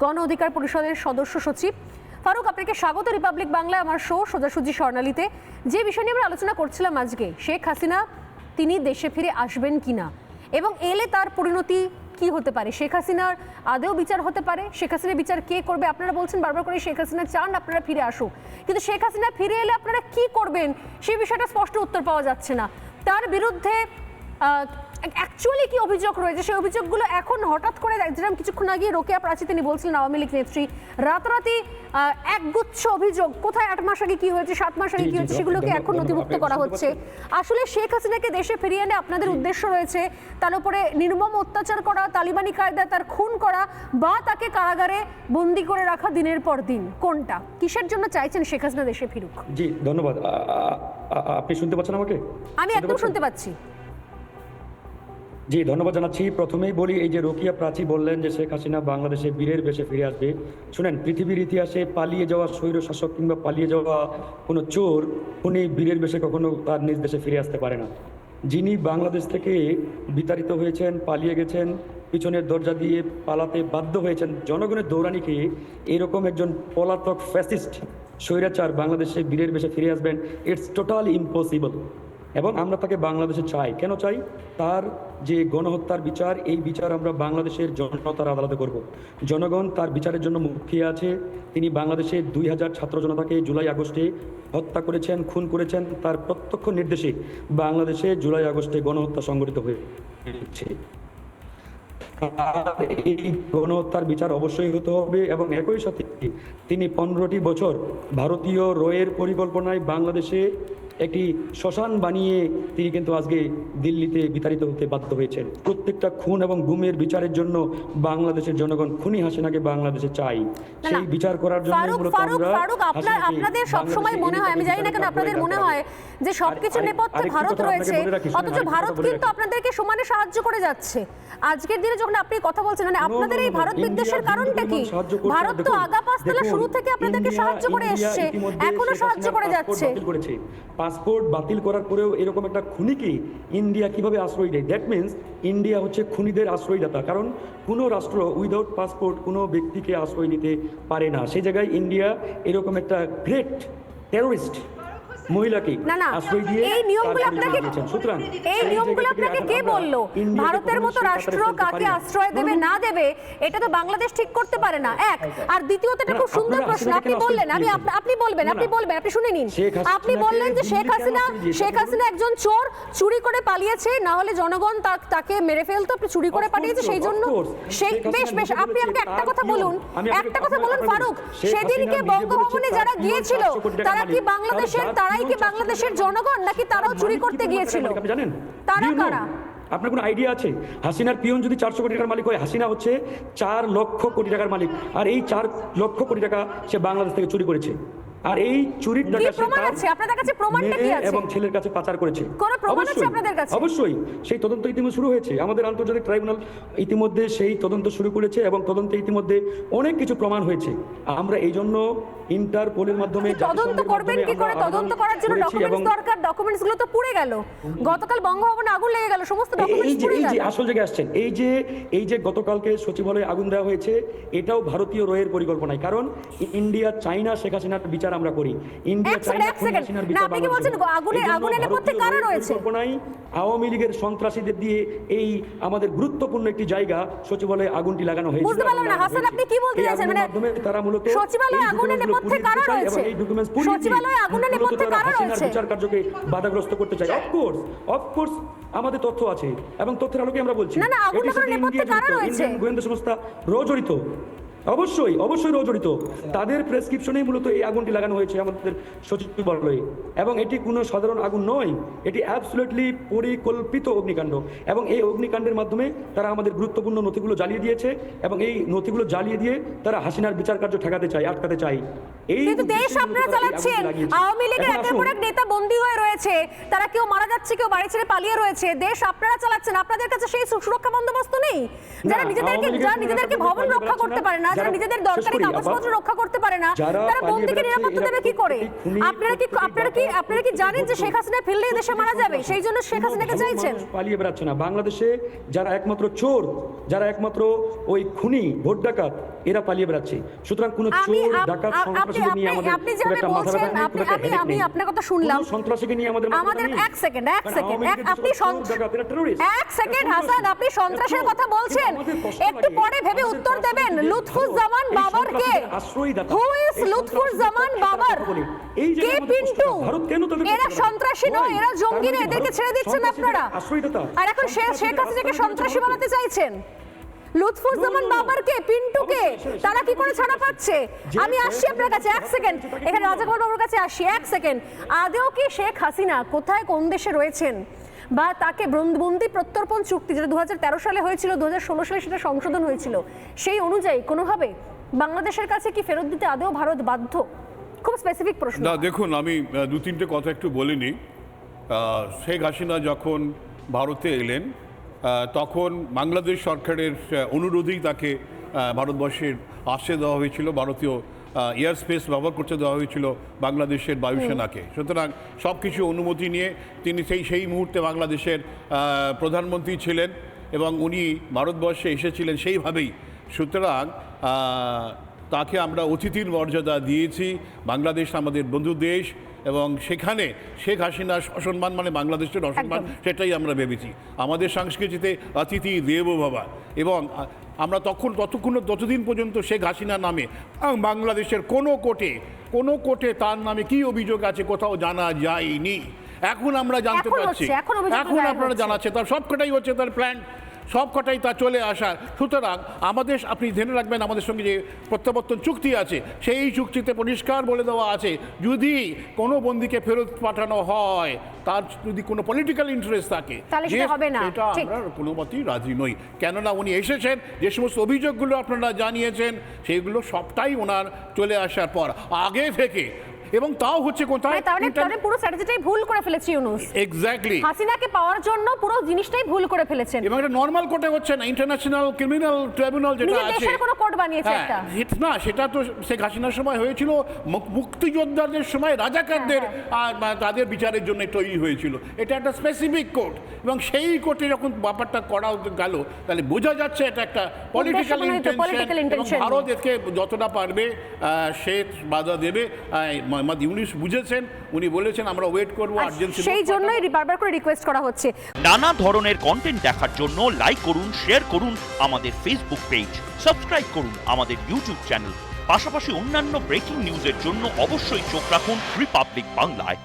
গণ অধিকার পরিষদের সদস্য সচিব। ফারুক, আপনাকে স্বাগত রিপাবলিক বাংলায়, আমার শো সোজাসুজি স্বর্ণালীতে। যে বিষয় নিয়ে আমরা আলোচনা করছিলাম আজকে, শেখ হাসিনা তিনি দেশে ফিরে আসবেন কিনা এবং এলে তার পরিণতি কি হতে পারে, শেখ হাসিনার আদেও বিচার হতে পারে, শেখ হাসিনার বিচার কে করবে? আপনারা বলছেন বারবার করে শেখ হাসিনা চান আপনারা ফিরে আসুক, কিন্তু শেখ হাসিনা ফিরে এলে আপনারা কি করবেন সেই বিষয়টা স্পষ্ট উত্তর পাওয়া যাচ্ছে না। তার বিরুদ্ধে অ্যাকচুয়ালি কি অভিযোগ রয়েছে, সেই অভিযোগগুলো এখন হঠাৎ করে, যেরকম কিছুক্ষণ আগে রোকেয়া প্রাচী তিনি বলছিলেন আওয়ামী লীগ নেত্রী, রাতারাতি একগুচ্ছ অভিযোগ, কোথায় 8 মাস আগে কি হয়েছে, 7 মাস আগে কি হয়েছে, সেগুলোকে এখন নথিভুক্ত করা হচ্ছে। আসলে শেখ হাসিনাকে দেশে ফিরিয়ে এনে আপনাদের উদ্দেশ্য রয়েছে তার উপরে নির্মম অত্যাচার করা, তালিবানি কায়দায় তার খুন করা, বা তাকে কারাগারে বন্দি করে রাখা দিনের পর দিন, কোনটা? কিসের জন্য চাইছেন শেখ হাসিনা দেশে ফিরুক? জি ধন্যবাদ। আপনি শুনতে পাচ্ছেন আমাকে? আমি একদম শুনতে পাচ্ছি। জি ধন্যবাদ জানাচ্ছি। প্রথমেই বলি, এই যে রোকেয়া প্রাচী বললেন যে শেখ হাসিনা বাংলাদেশে বীরের বেশে ফিরে আসবে, শুনেন, পৃথিবীর ইতিহাসে পালিয়ে যাওয়া স্বৈর শাসক কিংবা পালিয়ে যাওয়া কোনো চোর উনি বীরের বেশে কখনো তার নিজ দেশে ফিরে আসতে পারে না। যিনি বাংলাদেশ থেকে বিতাড়িত হয়েছেন, পালিয়ে গেছেন, পিছনের দরজা দিয়ে পালাতে বাধ্য হয়েছেন জনগণের দৌড়ানিকে, এরকম একজন পলাতক ফ্যাসিস্ট স্বৈরাচার বাংলাদেশে বীরের বেশে ফিরে আসবেন, ইটস টোটালি ইম্পসিবল। এবং আমরা তাকে বাংলাদেশে চাই। কেন চাই? তার যে গণহত্যার বিচার, এই বিচার আমরা বাংলাদেশের জনতার আদালতে করব। জনগণ তার বিচারের জন্য মুখিয়ে আছে। তিনি বাংলাদেশে 2000 ছাত্র জনতাকে জুলাই আগস্টে হত্যা করেছেন, খুন করেছেন। তার প্রত্যক্ষ নির্দেশে বাংলাদেশে জুলাই আগস্টে গণহত্যা সংঘটিত হয়েছে। এই গণহত্যার বিচার অবশ্যই হতে হবে। এবং একই সাথে তিনি 15টি বছর ভারতীয় রয়ের পরিকল্পনায় বাংলাদেশে একটি শ্মশান বানিয়ে তিনি কিন্তু আজকে দিল্লিতে বিতাড়িত হতে বাধ্য হয়েছেন। প্রত্যেকটা খুন এবং গুমের বিচারের জন্য বাংলাদেশের জনগণ খুনি হাসিনাকে বাংলাদেশে চাই। সেই বিচার করার জন্য আপনাদের সবসময় মনে হয়, আমি জানি না কেন আপনাদের মনে হয় যে সবকিছু নেপথ্যে ভারত রয়েছে, অথচ ভারত কিন্তু আপনাদেরকে সমানে সাহায্য করে যাচ্ছে। আজকের দিনে যখন আপনি কথা বলছেন, মানে আপনাদের এই ভারত বিদ্বেষের কারণটা কি? ভারত তো আগা পাঁচতলা শুরু থেকে আপনাদেরকে সাহায্য করে এসছে, এখনো সাহায্য করে যাচ্ছে। পাসপোর্ট বাতিল করার পরেও এরকম একটা খুনিকে ইন্ডিয়া কিভাবে আশ্রয় দেয়? দ্যাট মিনস ইন্ডিয়া হচ্ছে খুনিদের আশ্রয়দাতা। কারণ কোনো রাষ্ট্র উইদাউট পাসপোর্ট কোনো ব্যক্তিকে আশ্রয় নিতে পারে না। সেই জায়গায় ইন্ডিয়া এরকম একটা গ্রেট টেরোরিস্ট মহিলাকে আশ্রয় দিয়ে এই নিয়মগুলো আপনাকে কে বললো? ভারতের মতো রাষ্ট্র কাকে আশ্রয় দেবে না দেবে এটা তো বাংলাদেশ ঠিক করতে পারে না, এক। আর দ্বিতীয়ত, এটা খুব সুন্দর প্রশ্ন আপনি বললেন, আপনি শুনে নিন। আপনি বললেন যে শেখ হাসিনা একজন চোর, চুরি করে পালিয়েছে, না হলে জনগণ তাকে মেরে ফেলতো, আপনি চুরি করে পাঠিয়েছে, সেই জন্য বেশ আপনি আমাকে একটা কথা বলুন ফারুক, সেদিনকে বঙ্গভবনে যারা গিয়েছিল তারা কি বাংলাদেশের জনগণ, নাকি তারাও চুরি করতে গিয়েছিল? তারা কারা? আপনার কোনো আইডিয়া আছে? হাসিনার পিয়ন যদি 400 কোটি টাকার মালিক হয়, হাসিনা হচ্ছে 4 লক্ষ কোটি টাকার মালিক। আর এই 4 লক্ষ কোটি টাকা সে বাংলাদেশ থেকে চুরি করেছে। আর এই চুরির টাকা আপনাদের কাছে প্রমাণটা কি আছে? এবং ছেলের কাছে পাচার করেছে। কোনো প্রমাণ আছে আপনাদের কাছে? অবশ্যই সেই তদন্ত ইতিমধ্যে শুরু হয়েছে। আমাদের আন্তর্জাতিক ট্রাইব্যুনাল ইতিমধ্যে সেই তদন্ত শুরু করেছে এবং তদন্তে ইতিমধ্যে অনেক কিছু প্রমাণ হয়েছে। আমরা এই জন্য ইন্টারপোলের মাধ্যমে তদন্ত করবেন কি করে? তদন্ত করার জন্য ডকুমেন্টস দরকার, ডকুমেন্টসগুলো তো পুড়ে গেল। গতকাল বঙ্গভবনে আগুন লেগে গেল, সমস্ত ডকুমেন্টস পুড়ে গেল। এই যে আসল জায়গায় আসছেন, এই যে গতকালকে সচিবালয়ে আগুন দেওয়া হয়েছে, এটাও ভারতীয় রয়ের পরিকল্পনায়। কারণ ইন্ডিয়া চাইনা শেখ হাসিনার বিচার আমরা করি। ইন্ডিয়া চাইনা শেখ হাসিনার বিচার আপনি কি বলছেন আগুনের নেপথ্যে কারা রয়েছে? আওয়ামী লীগের সন্ত্রাসীদের দিয়ে এই আমাদের গুরুত্বপূর্ণ একটি জায়গা সচিবালয়ে আগুনটি লাগানো হয়েছে। বুঝতে পারলাম না হাসান, আপনি কি বলতে চাইছেন? মানে তারা মূলত সচিবালয়ে আগুনের নেপথ্যে কারা রয়েছে? সচিবালয়ে আগুনের নেপথ্যে কারা রয়েছে? বিচার কার্যকে বাধাগ্রস্ত করতে চাই। অফকোর্স আমাদের তথ্য আছে এবং তথ্যের আলোকে আমরা বলছি। না, আগুনের নেপথ্যে কারা রয়েছে? ইন্ডিয়ান গোয়েন্দা সংস্থা জড়িত, অবশ্যই জড়িত। তাদের প্রেসক্রিপশনেই মূলত এই আগুনটি লাগানো হয়েছে আমাদের সচিবালয়ে। এবং এটি কোনো সাধারণ আগুন নয়, এটি অ্যাবসলিউটলি পরিকল্পিত অগ্নিকাণ্ড। এবং এই অগ্নিকাণ্ডের মাধ্যমে তারা আমাদের গুরুত্বপূর্ণ নথিগুলো জ্বালিয়ে দিয়েছে এবং এই নথিগুলো জ্বালিয়ে দিয়ে তারা হাসিনার বিচার কার্য ঠেকাতে চায়, আটকাতে চায়। কিন্তু দেশ আপনারা চালাচ্ছেন, আওয়ামী লীগের একের পর এক নেতা বন্দী হয়ে রয়েছে, তারা কেউ মারা যাচ্ছে, কেউ বাড়ি ছেড়ে পালিয়ে রয়েছে। দেশ আপনারা চালাচ্ছেন, আপনাদের কাছে সেই সুরক্ষা বন্দোবস্ত নেই? যারা নিজেদেরকে ভবন রক্ষা করতে পারে না, যারা যারা- নিজেদের শেষ দরকারি করি, কাগজপত্র আবার- রক্ষা করতে পারে না যারা তারা পালিয়ে বন্দীকে বেড়াচ্ছে, নিরাপত্তা এরা দেবে কি করে? প্রত্যেকেই খুনি, আপনারা কি জানেন যে শেখ হাসিনা ফিরলেই দেশে মারা যাবে, সেই জন্য শেখ কোনো হাসিনাকে ভালো চাইছেন? মানুষ পালিয়ে বেড়াচ্ছে না। বাংলাদেশে যারা একমাত্র চোর, যারা একমাত্র ওই খুনি, ভোট ডাকাত, এরা পালিয়ে বেড়াচ্ছে। সুতরাং কোনো চোর, ডাকাত, সন্ত্রাসীকে নিয়ে আমাদের আপনি খুব যেভাবে একটা মাথা বলছেন, ব্যথা নেই, খুব একটা headache আমি নেই। আপনার কথা শুনলাম। কোনো সন্ত্রাসীকে নিয়ে আমাদের মাথা ব্যথা আমাদের নেই। এক সেকেন্ড কারণ আওয়ামী লীগের আপনি যেসব চোর, ডাকাত, এরা terrorist, এক সেকেন্ড এরা হাসান, সন্ত্রাসী, আপনি সন্ত্রাসের এরা কথা চোর। বলছেন, কিন্তু আমাদের কষ্ট একটু লাগে, পরে ভেবে আমাদের উত্তর দেবেন। সন্ত্রাসীদের লুৎফুজ্জামান এই বাবর কে? সন্ত্রাসীদের আশ্রয়দাতা। হু ইজ এই লুৎফুজ্জামান সন্ত্রাসীদের বাবর? কথা বলি। এই যে কে আমাদের কষ্ট পিন্টু? লাগে। ভারত কেন তাদের এরা কষ্ট লাগে? সন্ত্রাসী নয়, Why? এরা জঙ্গি তার নয়, মানে এদেরকে ভারত ছেড়ে দিচ্ছেন সন্ত্রাসীদের আপনারা। আশ্রয়দাতা। আর এখন শেখ হাসিনাকে সন্ত্রাসী বানাতে চাইছেন। Lutfuzzaman No, no, no. বাবরকে, পিন্টুকে, অবশ্যই, তারা কি করে ছাড়া পাচ্ছে? যে আমি আসছি আপনার কাছে, এক সেকেন্ড, তাকে এখানে বলুন। রাজাকুমার বাবুর কাছে আসি, এক সেকেন্ড। আদেও কি শেখ হাসিনা কোথায় কোন দেশে রয়েছেন, বা তাকে বন্দি প্রত্যর্পণ চুক্তি যেটা 2013 সালে হয়েছিল, 2016 সালে সেটা সংশোধন হয়েছিল, সেই অনুযায়ী কোনোভাবে বাংলাদেশের কাছে কি ফেরত দিতে আদেও ভারত বাধ্য? খুব স্পেসিফিক প্রশ্ন। না দেখুন, আমি দু তিনটে কথা একটু বলে নিই। শেখ হাসিনা যখন ভারতে এলেন তখন বাংলাদেশ সরকারের অনুরোধেই তাকে ভারতবর্ষের আশ্রয় দেওয়া হয়েছিল, ভারতীয় এয়ার স্পেস ব্যবহার করতে দেওয়া হয়েছিল বাংলাদেশের বায়ুসেনাকে। সুতরাং সব কিছু অনুমতি নিয়ে তিনি সেই মুহূর্তে বাংলাদেশের প্রধানমন্ত্রী ছিলেন এবং উনি ভারতবর্ষে এসেছিলেন সেইভাবেই। সুতরাং তাকে আমরা অতিথির মর্যাদা দিয়েছি। বাংলাদেশ আমাদের বন্ধু দেশ এবং সেখানে শেখ হাসিনার অসম্মান মানে বাংলাদেশের অসম্মান, সেটাই আমরা ভেবেছি। আমাদের সংস্কৃতিতে অতিথি দেব বাবা, এবং আমরা ততদিন পর্যন্ত শেখ হাসিনা নামে বাংলাদেশের কোনো কোর্টে তার নামে কি অভিযোগ আছে কোথাও জানা যায়নি। এখন আমরা জানতে এখন পারছি, হচ্ছে, এখন অভিযোগ এখন দায়ের আপনারা হচ্ছে। জানাচ্ছে তার সবকটাই হচ্ছে তার প্ল্যান, সবকটাই তা চলে আসা। সুতরাং আমাদের, আপনি জেনে রাখবেন, আমাদের সঙ্গে যে প্রত্যাবর্তন চুক্তি আছে সেই চুক্তিতে পরিষ্কার বলে দেওয়া আছে যদি কোনো বন্দীকে ফেরত পাঠানো হয়, তার যদি কোনো পলিটিক্যাল ইন্টারেস্ট থাকে, তাহলে সেটা হবে না। সেটা ঠিক। আমরা কোনো মতেই রাজি নই। কেননা উনি এসেছেন, যে সমস্ত অভিযোগগুলো আপনারা জানিয়েছেন সেগুলো সবটাই ওনার চলে আসার পর আগে থেকে, এবং তাও হচ্ছে কোথায়, তাহলে পুরো স্ট্র্যাটেজিটাই ভুল করে ফেলেছে ইউনূস। এক্স্যাক্টলি, হাসিনাকে পাওয়ার জন্য পুরো জিনিসটাই ভুল করে ফেলেছেন। এবং এটা নর্মাল কোর্টে হচ্ছে না, ইন্টারন্যাশনাল ক্রিমিনাল ট্রাইব্যুনাল যেটা নিজের আছে, দেশের কোনো কোর্ট বানিয়েছে একটা। না সেটা তো শেখ হাসিনার সময় হয়েছিল, মুক্তিযোদ্ধাদের সময় রাজাকারদের তাদের বিচারের জন্য তৈরি হয়েছিল। এটা একটা স্পেসিফিক কোর্ট, এবং সেই কোর্টে যখন ব্যাপারটা করা গেল তাহলে বোঝা যাচ্ছে এটা একটা পলিটিক্যাল ইন্টেনশন। ভারত একে যতটা পারবে সে বাধা দেবে। মোহাম্মদ ইউনূস বুঝেছেন, উনি বলেছেন আমরা ওয়েট করবো, আর্জেন্সি। সেই জন্যই বারবার করে রিকোয়েস্ট করা হচ্ছে। নানা ধরনের কন্টেন্ট দেখার জন্য লাইক করুন, শেয়ার করুন আমাদের ফেসবুক পেজ, সাবস্ক্রাইব করুন আমাদের ইউটিউব চ্যানেল। পাশাপাশি অন্যান্য ব্রেকিং নিউজের জন্য অবশ্যই চোখ রাখুন রিপাবলিক বাংলায়।